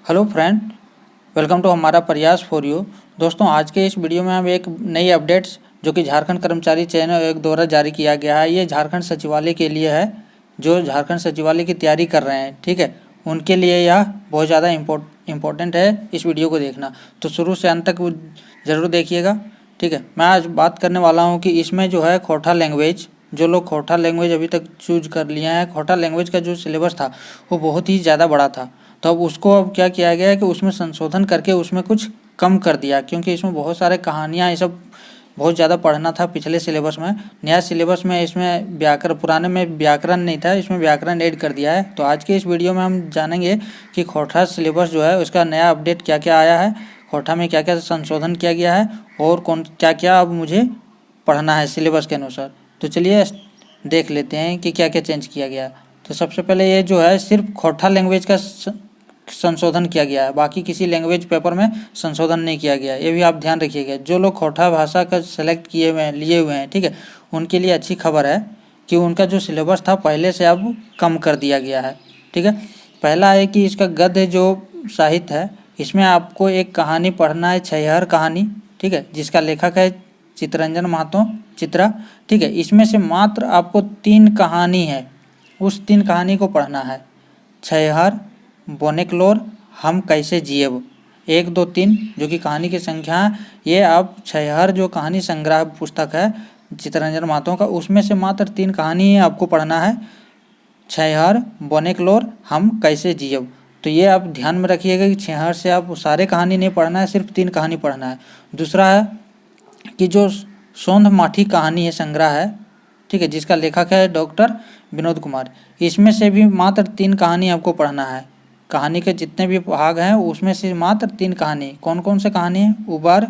Hello friend, welcome to हमारा प्रयास for you. दोस्तों, आज के इस वीडियो में हम एक नई अपडेट्स जो कि झारखंड कर्मचारी चयन आयोग द्वारा जारी किया गया है, ये झारखंड सचिवालय के लिए है। जो झारखंड सचिवालय की तैयारी कर रहे हैं, ठीक है, उनके लिए यह बहुत ज़्यादा इम्पोर्टेंट है। इस वीडियो को देखना तो शुरू से अंत तक ज़रूर देखिएगा, ठीक है। मैं आज बात करने वाला हूँ कि इसमें जो है खोरठा लैंग्वेज, जो लोग खोरठा लैंग्वेज अभी तक चूज कर लिए हैं, खोरठा लैंग्वेज का जो सिलेबस था वो बहुत ही ज़्यादा बड़ा था। तो अब उसको अब क्या किया गया है कि उसमें संशोधन करके उसमें कुछ कम कर दिया, क्योंकि इसमें बहुत सारे कहानियाँ ये सब बहुत ज़्यादा पढ़ना था पिछले सिलेबस में। नया सिलेबस में इसमें व्याकरण, पुराने में व्याकरण नहीं था, इसमें व्याकरण ऐड कर दिया है। तो आज के इस वीडियो में हम जानेंगे कि खोरठा सिलेबस जो है उसका नया अपडेट क्या क्या आया है, खोरठा में क्या क्या संशोधन किया गया है और कौन क्या क्या अब मुझे पढ़ना है सिलेबस के अनुसार। तो चलिए देख लेते हैं कि क्या क्या चेंज किया गया। तो सबसे पहले ये जो है सिर्फ खोरठा लैंग्वेज का संशोधन किया गया है, बाकी किसी लैंग्वेज पेपर में संशोधन नहीं किया गया। ये भी आप ध्यान रखिएगा। जो लोग खोरठा भाषा का सेलेक्ट किए हुए हैं, लिए हुए हैं, ठीक है, उनके लिए अच्छी खबर है कि उनका जो सिलेबस था पहले से अब कम कर दिया गया है, ठीक है। पहला है कि इसका गद्य जो साहित्य है, इसमें आपको एक कहानी पढ़ना है, छैहर कहानी, ठीक है, जिसका लेखक है चित्तरंजन महतो, चित्रा, ठीक है। इसमें से मात्र आपको 3 कहानी है, उस 3 कहानी को पढ़ना है। छैहर, बोनेक्लोर, हम कैसे जिएब, 1, 2, 3 जो कि कहानी की संख्या है। ये आप छैहर जो कहानी संग्रह पुस्तक है चित्तरंजन महतो का, उसमें से मात्र 3 कहानी है आपको पढ़ना है। छैहर, बोनेक्लोर, हम कैसे जिएब। तो ये आप ध्यान में रखिएगा कि छैहर से आप सारे कहानी नहीं पढ़ना है, सिर्फ 3 कहानी पढ़ना है। दूसरा है कि जो सोंध माठी कहानी है संग्रह है, ठीक है, जिसका लेखक है डॉक्टर विनोद कुमार, इसमें से भी मात्र 3 कहानी आपको पढ़ना है। कहानी के जितने भी भाग हैं उसमें से मात्र 3 कहानी। कौन कौन से कहानी है? उबार,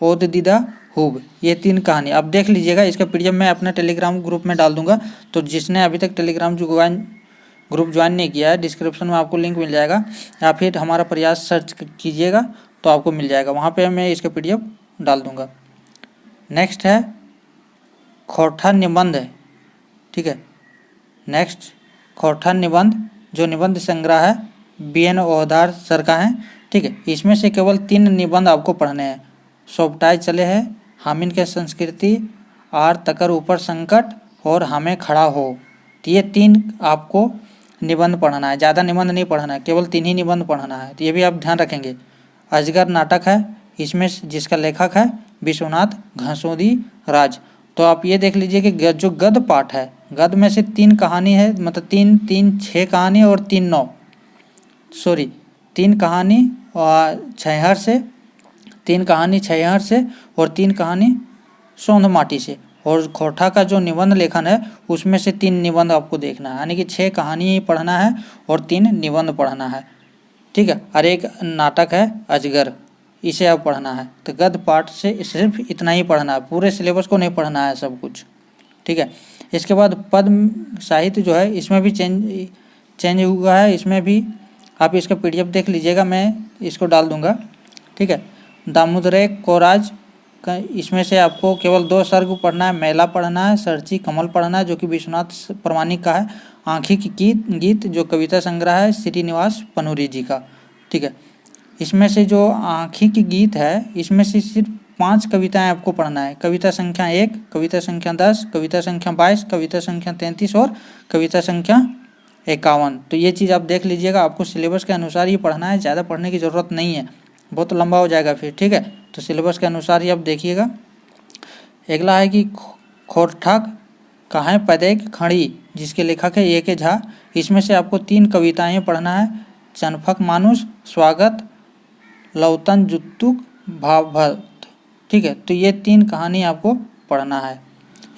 ओद दीदा, हुब, ये 3 कहानी आप देख लीजिएगा। इसका पीडीएफ मैं अपने टेलीग्राम ग्रुप में डाल दूंगा, तो जिसने अभी तक टेलीग्राम ग्रुप ज्वाइन नहीं किया है, डिस्क्रिप्शन में आपको लिंक मिल जाएगा, या फिर हमारा प्रयास सर्च कीजिएगा तो आपको मिल जाएगा, वहाँ पर मैं इसका पीडीएफ डाल दूँगा। नेक्स्ट है खोरठा निबंध है, ठीक है। नेक्स्ट खोरठा निबंध, जो निबंध संग्रह है BN ओहदार सर का है, ठीक है। इसमें से केवल 3 निबंध आपको पढ़ने हैं। सोबटाई चले हैं, हामिन के संस्कृति, आर तकर ऊपर संकट और हमें खड़ा हो। तो ये 3 आपको निबंध पढ़ना है, ज़्यादा निबंध नहीं पढ़ना है, केवल 3 ही निबंध पढ़ना है। तो ये भी आप ध्यान रखेंगे। अजगर नाटक है, इसमें जिसका लेखक है विश्वनाथ घसोदी राज। तो आप ये देख लीजिए कि जो गद्य पाठ है, गद्य में से 3 कहानी है, मतलब 3 6 कहानी और 3 कहानी और छैहर से, 3 कहानी छैहर से और 3 कहानी सोंध माटी से। और खोरठा का जो निबंध लेखन है उसमें से 3 निबंध आपको देखना है, यानी कि 6 कहानी पढ़ना है और 3 निबंध पढ़ना है, ठीक है। और एक नाटक है अजगर, इसे आप पढ़ना है। तो गद्य पाठ से सिर्फ इतना ही पढ़ना है, पूरे सिलेबस को नहीं पढ़ना है सब कुछ, ठीक है। इसके बाद पद साहित्य जो है इसमें भी चेंज हुआ है, इसमें भी आप इसका पीडीएफ देख लीजिएगा, मैं इसको डाल दूंगा, ठीक है। दामोदरे कोराज का, इसमें से आपको केवल 2 सर्ग पढ़ना है। मेला पढ़ना है, सरची कमल पढ़ना है जो कि विश्वनाथ प्रमाणिक का है। आँखी की गीत जो कविता संग्रह है श्रीनिवास पनूरी जी का, ठीक है। इसमें से जो आँखी की गीत है इसमें से सिर्फ 5 कविताएं आपको पढ़ना है। कविता संख्या 1, कविता संख्या 10, कविता संख्या 22, कविता संख्या 33 और कविता संख्या 51। तो ये चीज़ आप देख लीजिएगा, आपको सिलेबस के अनुसार ही पढ़ना है, ज़्यादा पढ़ने की ज़रूरत नहीं है, बहुत लंबा हो जाएगा फिर, ठीक है। तो सिलेबस के अनुसार ही आप देखिएगा। अगला है कि खोरठा कहाँ पैदेक खड़ी, जिसके लेखक है A.K. झा। इसमें से आपको 3 कविताएँ पढ़ना है। चनफक मानुष, स्वागत, लौतन जुत्तुक भावभत, ठीक है। तो ये 3 कहानी आपको पढ़ना है।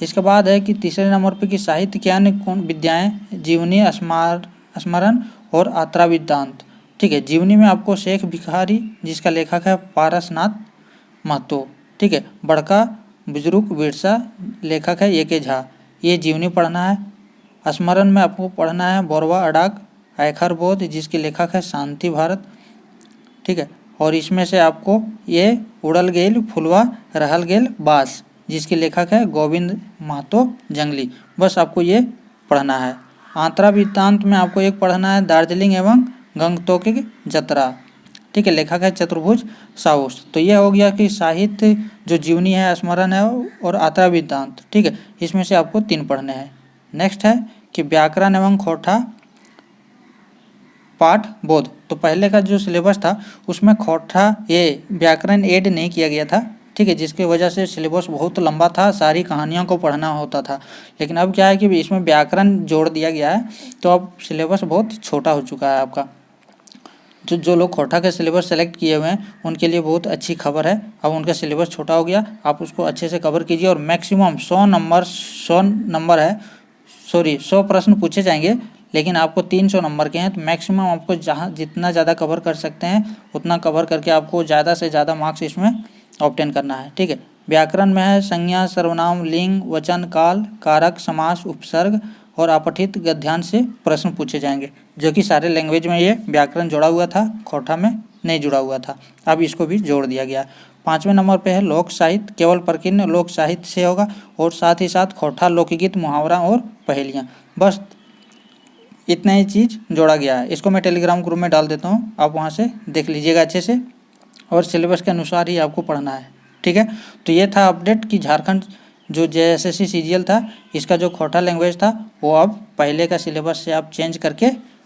इसके बाद है कि तीसरे नंबर पे कि साहित्य के अन्य कौन विद्याएं, जीवनी, स्मरण और आत्रा विद्वांत, ठीक है। जीवनी में आपको शेख भिखारी, जिसका लेखक है पारसनाथ महतो, ठीक है। बड़का बुजुर्ग बिरसा, लेखक है A.K. झा, ये जीवनी पढ़ना है। स्मरण में आपको पढ़ना है बोरवा अडाक आयखर बोध, जिसके लेखक है शांति भारत, ठीक है। और इसमें से आपको ये उड़ल गेल फुलवा रहल गेल बास, जिसके लेखक है गोविंद महतो जंगली, बस आपको ये पढ़ना है। आंतरा वृत्तांत में आपको एक पढ़ना है दार्जिलिंग एवं गंगटोक की जतरा, ठीक है। लेखक है चतुर्भुज साहूस। तो ये हो गया कि साहित्य, जो जीवनी है, स्मरण है और आता वृत्तांत, ठीक है। इसमें से आपको 3 पढ़ने हैं। नेक्स्ट है कि व्याकरण एवं खोटा पाठ बोध। तो पहले का जो सिलेबस था उसमें खोटा ये व्याकरण ऐड नहीं किया गया था, ठीक है, जिसकी वजह से सिलेबस बहुत लंबा था, सारी कहानियों को पढ़ना होता था। लेकिन अब क्या है कि इसमें व्याकरण जोड़ दिया गया है, तो अब सिलेबस बहुत छोटा हो चुका है आपका। जो लोग खोटा का सिलेबस सेलेक्ट किए हुए हैं उनके लिए बहुत अच्छी खबर है, अब उनका सिलेबस छोटा हो गया, आप उसको अच्छे से कवर कीजिए। और मैक्सिमम 100 नंबर है, सॉरी 100 प्रश्न पूछे जाएंगे, लेकिन आपको 300 नंबर के हैं, तो मैक्सिमम आपको जहाँ जितना ज़्यादा कवर कर सकते हैं उतना कवर करके आपको ज़्यादा से ज़्यादा मार्क्स इसमें ऑब्टेन करना है, ठीक है। व्याकरण में है संज्ञा, सर्वनाम, लिंग, वचन, काल, कारक, समास, उपसर्ग और अपठित गद्यांश से प्रश्न पूछे जाएंगे, जो कि सारे लैंग्वेज में ये व्याकरण जुड़ा हुआ था, खोटा में नहीं जुड़ा हुआ था, अब इसको भी जोड़ दिया गया। 5वें नंबर पे है लोक साहित्य, केवल प्रकीर्ण लोक साहित्य से होगा, और साथ ही साथ खोटा, लोकगीत, मुहावरा और पहेलियाँ, बस इतना ही चीज़ जोड़ा गया है। इसको मैं टेलीग्राम ग्रुप में डाल देता हूँ, आप वहाँ से देख लीजिएगा अच्छे से, और सिलेबस के अनुसार ही आपको पढ़ना है, ठीक है। तो ये था अपडेट कि झारखंड जो JSSC CGL था, इसका जो खोटा लैंग्वेज था वो अब पहले का सिलेबस से आप चेंज करके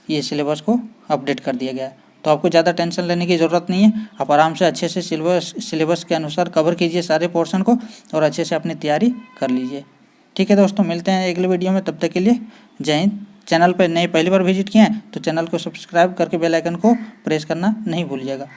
ये सिलेबस को अपडेट कर दिया गया है। तो आपको ज़्यादा टेंशन लेने की ज़रूरत नहीं है, आप आराम से अच्छे से सिलेबस के अनुसार कवर कीजिए सारे पोर्शन को और अच्छे से अपनी तैयारी कर लीजिए, ठीक है दोस्तों। मिलते हैं अगले वीडियो में, तब तक के लिए जय हिंद। चैनल पर नए पहली बार विजिट किए हैं तो चैनल को सब्सक्राइब करके बेल आइकन को प्रेस करना नहीं भूलिएगा।